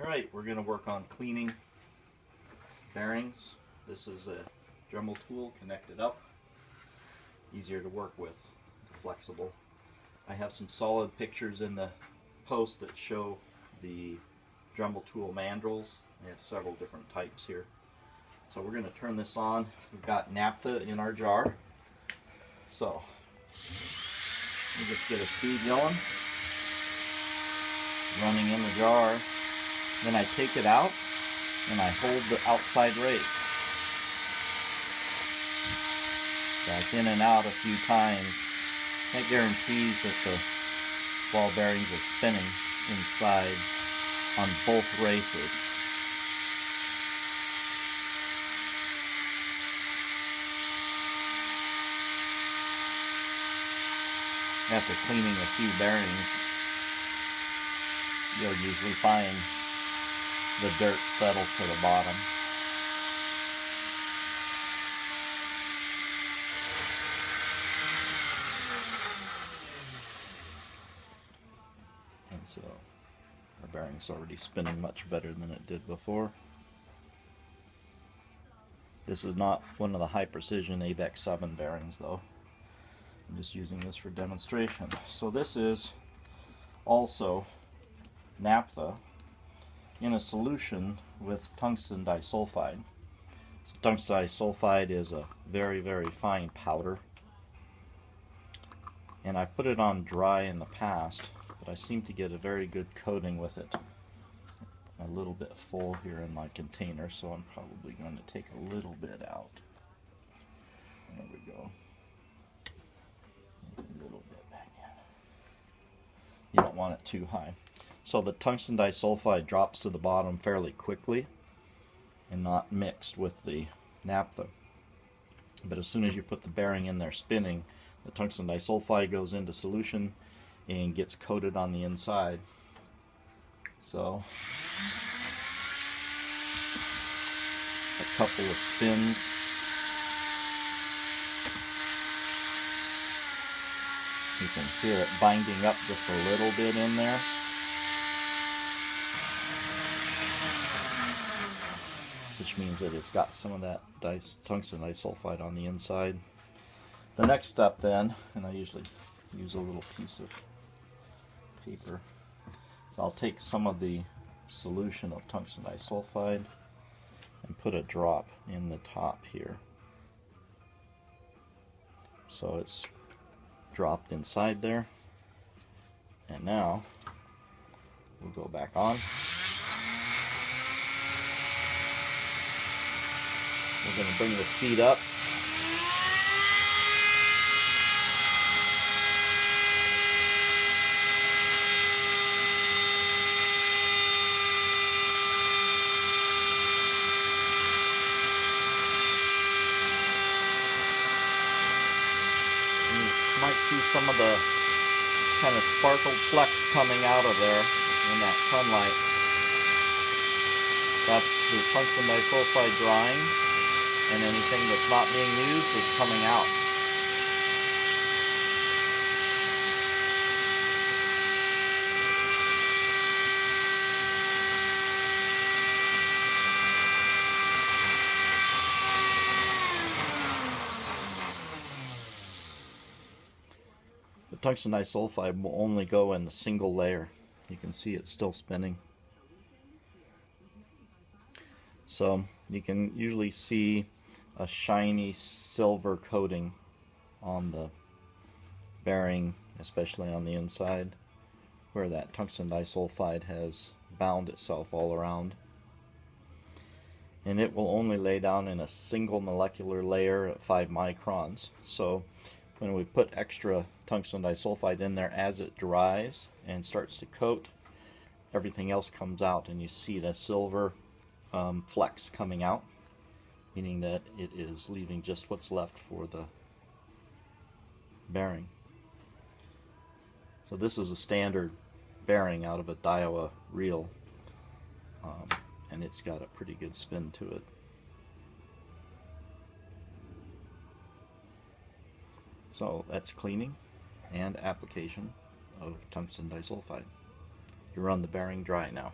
Alright, we're going to work on cleaning bearings. This is a Dremel tool connected up. Easier to work with, flexible. I have some solid pictures in the post that show the Dremel tool mandrels. I have several different types here. So we're going to turn this on. We've got naphtha in our jar. So we just get a speed going, running in the jar. Then I take it out and I hold the outside race. Back in and out a few times. That guarantees that the ball bearings are spinning inside on both races. After cleaning a few bearings, you'll usually find the dirt settle to the bottom. And so our bearing's already spinning much better than it did before. This is not one of the high precision ABEX 7 bearings though. I'm just using this for demonstration. So this is also naphtha in a solution with tungsten disulfide. So tungsten disulfide is a very, very fine powder. And I've put it on dry in the past, but I seem to get a very good coating with it. A little bit full here in my container, so I'm probably going to take a little bit out. There we go. A little bit back in. You don't want it too high. So the tungsten disulfide drops to the bottom fairly quickly and not mixed with the naphtha. But as soon as you put the bearing in there spinning, the tungsten disulfide goes into solution and gets coated on the inside. So a couple of spins. You can feel it binding up just a little bit in there. Which means that it's got some of that tungsten disulfide on the inside. The next step then, and I usually use a little piece of paper, so I'll take some of the solution of tungsten disulfide and put a drop in the top here. So it's dropped inside there. And now we'll go back on. We're going to bring the speed up. You might see some of the kind of sparkled flecks coming out of there in that sunlight. That's the tungsten disulfide drying. And anything that's not being used is coming out. The tungsten disulfide will only go in a single layer. You can see it's still spinning. So you can usually see a shiny silver coating on the bearing, especially on the inside, where that tungsten disulfide has bound itself all around. And it will only lay down in a single molecular layer at 5 microns. So when we put extra tungsten disulfide in there, as it dries and starts to coat, everything else comes out and you see the silver flecks coming out, meaning that it is leaving just what's left for the bearing. So this is a standard bearing out of a Daiwa reel, and it's got a pretty good spin to it. So that's cleaning and application of tungsten disulfide. You run the bearing dry now.